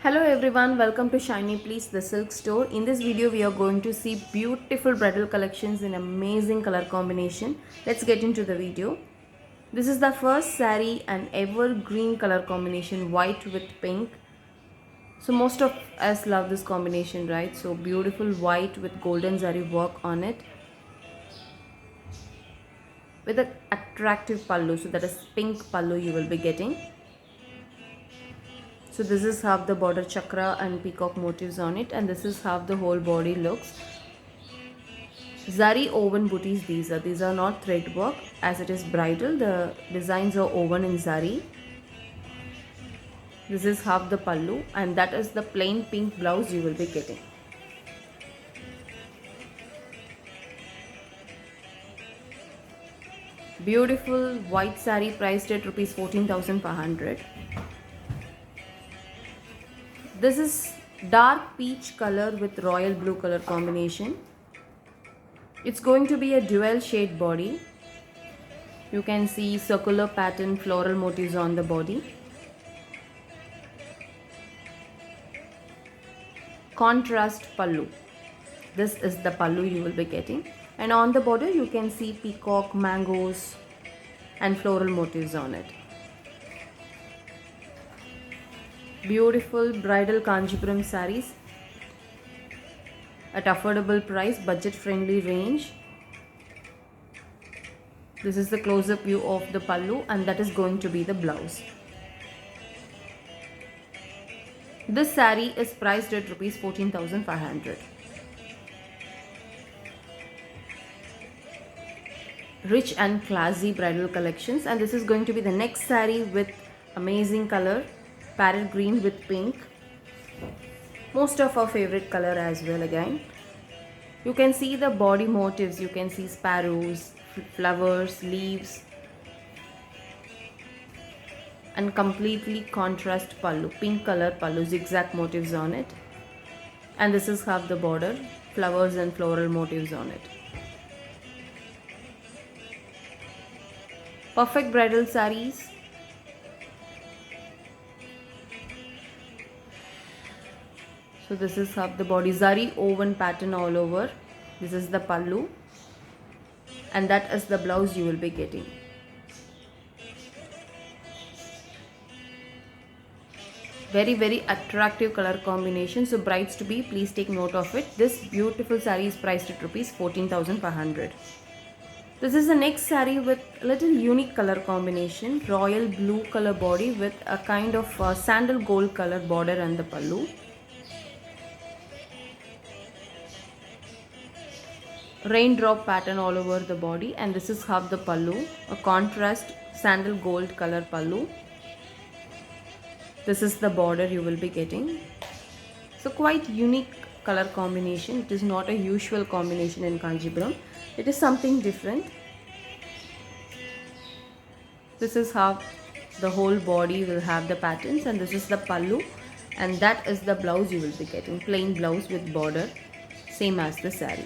Hello everyone, welcome to Shiny Please the Silk Store. In this video we are going to see beautiful bridal collections in amazing color combination. Let's get into the video. This is the first saree, an evergreen color combination, white with pink. So most of us love this combination, right? So beautiful white with golden zari work on it with an attractive pallu. So that is pink pallu you will be getting. So this is how the border chakra and peacock motifs on it, and this is how the whole body looks. Zari woven booties these are not thread work, as it is bridal. The designs are woven in zari. This is half the pallu, and that is the plain pink blouse you will be getting. Beautiful white saree priced at rupees 14,500. This is dark peach color with royal blue color combination. It's going to be a dual shade body. You can see circular pattern floral motifs on the body. Contrast pallu. This is the pallu you will be getting. And on the border you can see peacock, mangoes and floral motifs on it. Beautiful bridal Kanchipuram sarees at affordable price, budget friendly range. This is the close-up view of the pallu, and that is going to be the blouse. This saree is priced at rupees 14,500. Rich and classy bridal collections, and this is going to be the next saree with amazing color, parrot green with pink. Most of our favorite color as well. Again, you can see the body motifs. You can see sparrows, flowers, leaves, and completely contrast pallu, pink color pallu, zigzag motifs on it. And this is half the border, flowers and floral motifs on it. Perfect bridal sarees. So this is how the body, zari woven pattern all over. This is the pallu, and that is the blouse you will be getting. Very attractive color combination. So brides to be, please take note of it. This beautiful saree is priced at rupees 14,500. This is the next saree with a little unique color combination. Royal blue color body with a kind of sandal gold color border and the pallu. Raindrop pattern all over the body, and this is half the pallu, a contrast sandal gold color pallu. This is the border you will be getting. So quite unique color combination. It is not a usual combination in Kanchipuram. It is something different. This is how the whole body will have the patterns, and this is the pallu, and that is the blouse you will be getting. Plain blouse with border, same as the saree.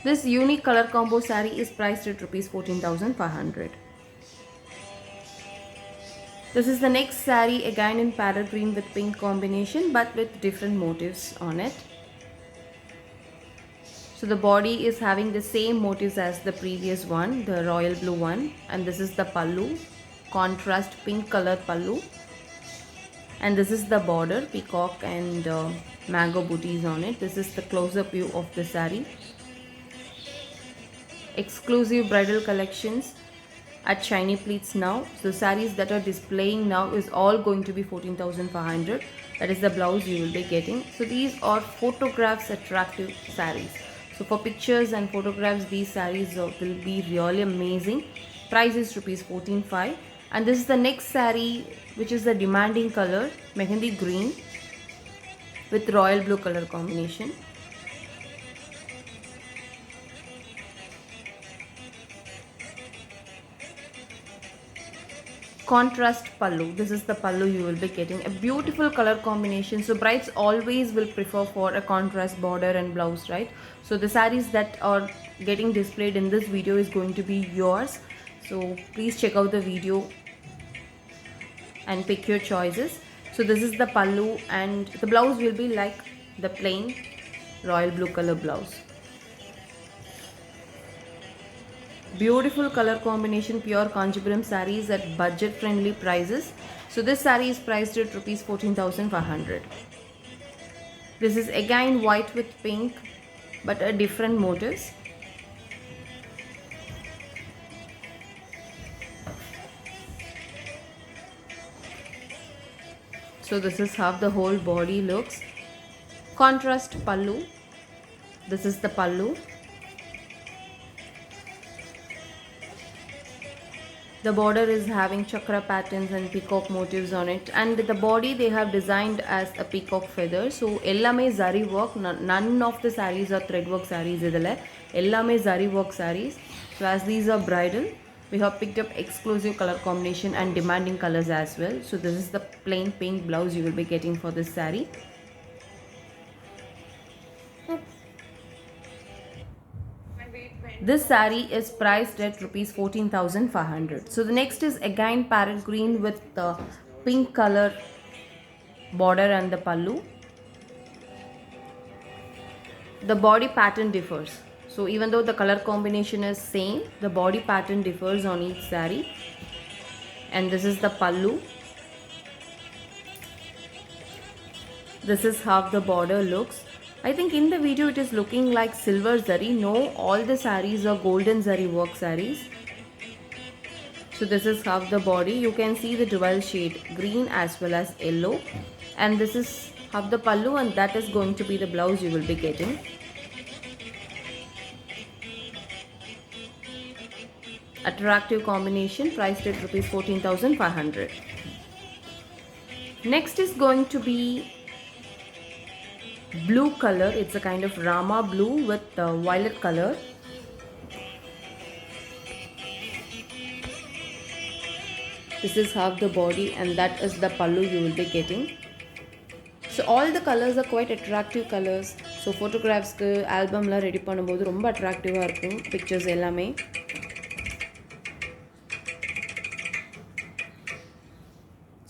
This unique color combo saree is priced at rupees 14,500. This is the next saree, again in parrot green with pink combination, but with different motifs on it. So the body is having the same motifs as the previous one, the royal blue one, and this is the pallu, contrast pink color pallu, and this is the border, peacock and mango booties on it. This is the close-up view of the saree. Exclusive bridal collections at Shiny Pleats now. So sarees that are displaying now is all going to be 14,500. That is the blouse you will be getting. So these are photographs attractive sarees. So for pictures and photographs, these sarees will be really amazing. Price is rupees 14,500. And this is the next saree, which is the demanding color, mehendi green with royal blue color combination. Contrast pallu. This is the pallu you will be getting. A beautiful color combination. So brides always will prefer for a contrast border and blouse, right? So the sarees that are getting displayed in this video is going to be yours. So please check out the video and pick your choices. So this is the pallu, and the blouse will be like the plain royal blue color blouse. Beautiful color combination, pure Kanchipuram sarees at budget friendly prices. So this saree is priced at rupees 14,500. This is again white with pink, but a different motifs. So this is how the whole body looks. Contrast pallu. This is the pallu. The border is having chakra patterns and peacock motifs on it, and the body they have designed as a peacock feather. So ellame zari work. None of the sarees are thread work sarees idile. Ellame zari work sarees. So as these are bridal, we have picked up exclusive color combination and demanding colors as well. So this is the plain pink blouse you will be getting for this saree. This saree is priced at rupees 14,500. So the next is again parrot green with the pink color border and the pallu. The body pattern differs. So even though the color combination is same, the body pattern differs on each saree. And this is the pallu. This is how the border looks. I think in the video it is looking like silver zari. No, all the sarees are golden zari work sarees. So this is how the body. You can see the dual shade green as well as yellow. And this is how the pallu, and that is going to be the blouse you will be getting. Attractive combination priced at rupees 14,500. Next is going to be blue color. It's a kind of Rama blue with violet color. This is half the body, and that is the pallu you will be getting. So all the colors are quite attractive colors. So photographs ku album la ready பண்ணும்போது ரொம்ப attractive-ஆ இருக்கும் pictures எல்லாமே.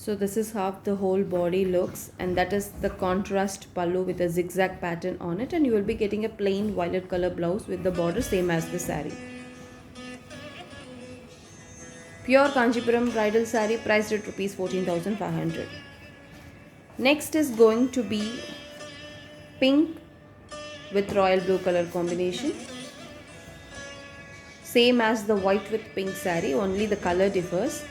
So this is how the whole body looks, and that is the contrast pallu with a zigzag pattern on it, and you will be getting a plain violet color blouse with the border same as the saree. Pure Kanchipuram bridal saree priced at rupees 14,500. Next is going to be pink with royal blue color combination. Same as the white with pink saree, only the color differs.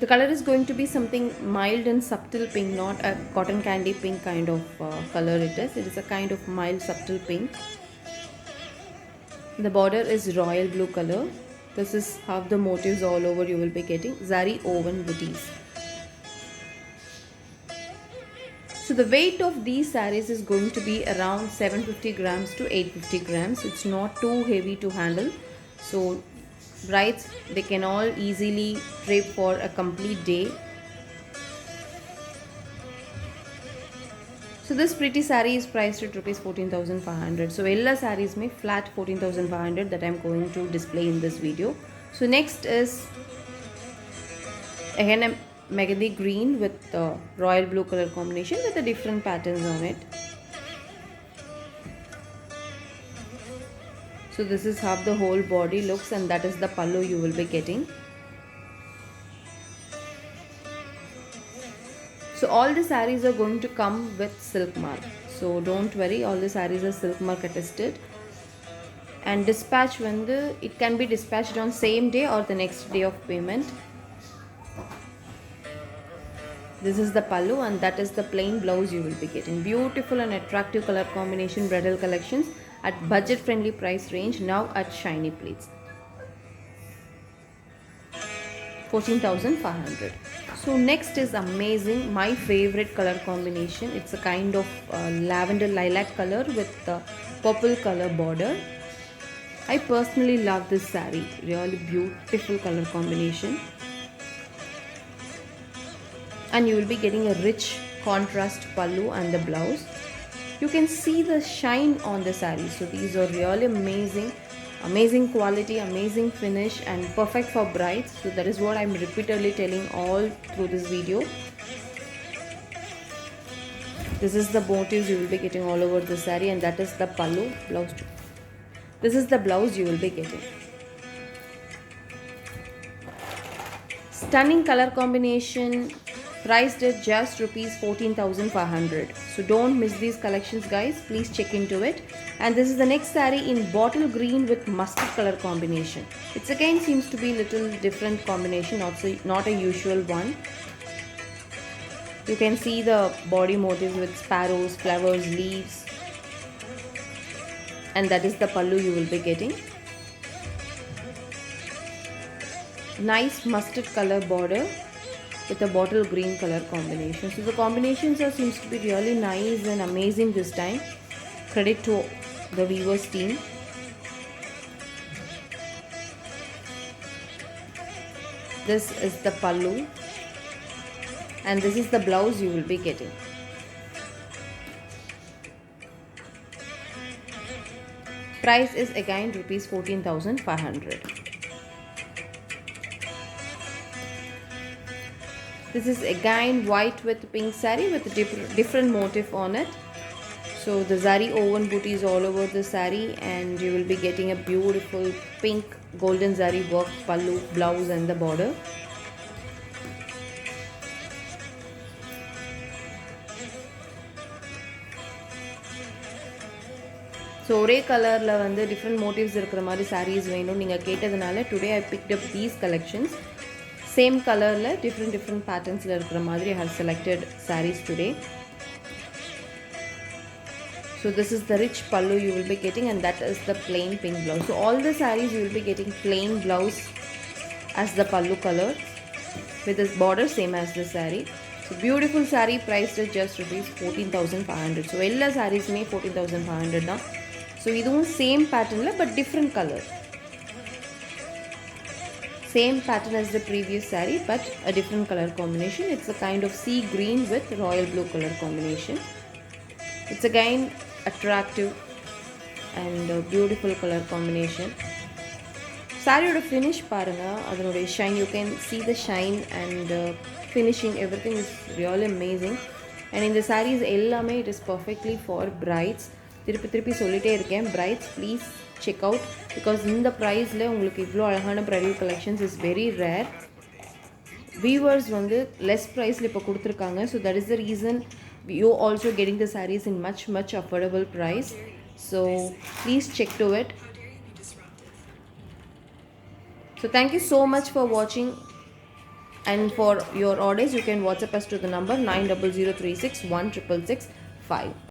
The color is going to be something mild and subtle pink, not a cotton candy pink kind of color it is. It is a kind of mild subtle pink. The border is royal blue color. This is how the motifs all over you will be getting. Zari woven booties. So the weight of these sarees is going to be around 750 grams to 850 grams. It's not too heavy to handle. So brides, they can all easily drape for a complete day. So this pretty saree is priced at rupees 14,500. So ella sarees may flat 14,500 that I am going to display in this video. So next is again a Megadi green with royal blue color combination with the different patterns on it. So this is how the whole body looks, and that is the pallu you will be getting. So all the sarees are going to come with silk mark. So don't worry, all the sarees are silk mark attested. And dispatch it can be dispatched on same day or the next day of payment. This is the pallu, and that is the plain blouse you will be getting. Beautiful and attractive color combination bridal collections at budget friendly price range now at Shiny Pleats. 14,500. So next is amazing, my favorite color combination. It's a kind of lavender lilac color with the purple color border. I personally love this saree. Really beautiful color combination. And you will be getting a rich contrast pallu and the blouse. You can see the shine on the saree. So these are really amazing. Amazing quality, amazing finish, and perfect for brides. So that is what I'm repeatedly telling all through this video. This is the motifs you will be getting all over the saree, and that is the pallu blouse. This is the blouse you will be getting. Stunning color combination, priced at just rupees 14,500. So don't miss these collections, guys. Please check into it. And this is the next saree in bottle green with mustard color combination. It's again seems to be little different combination, not a usual one. You can see the body motifs with sparrows, flowers, leaves, and that is the pallu you will be getting. Nice mustard color border with a bottle green color combination. So the combinations seems to be really nice and amazing this time. Credit to the weavers team. This is the pallu, and this is the blouse you will be getting. Price is again rupees 14,500. This is again white with pink saree with a different motif on it. So the zari woven booty is all over the saree, and you will be getting a beautiful pink golden zari work pallu, blouse, and the border. So ஒரே கலரில் வந்து different motives இருக்கிற மாதிரி சாரீஸ் வேணும் நீங்கள் கேட்டதுனால today I picked up these collections. Same கலரில் different பேட்டர்ன்ஸில் இருக்கிற மாதிரி I have selected sarees today. So this is the rich pallu you will be getting, and that is the plain pink blouse. So all the sarees you will be getting plain blouse as the pallu color with this border same as the saree. So beautiful saree priced at just rupees 14,500. So all sarees may 14,500 now. So idhum same pattern la but different color. Same pattern as the previous saree but a different color combination. It's a kind of sea green with royal blue color combination. It's again attractive and beautiful color combination. Saree finish paranga, adanode shine, you can see the shine and finishing, everything is really amazing. And in the sarees ellame it is perfectly for brides. திருப்பி சொல்லிட்டே இருக்கேன், brides please check out because in the price la உங்களுக்கு இவ்ளோ அழகான bridal collections is very rare. Weavers வந்து less price ல இப்ப கொடுத்திருக்காங்க. So that is the reason you also getting the sarees in much affordable price. So please check to it. So thank you so much for watching, and for your orders you can WhatsApp us to the number 9003616665.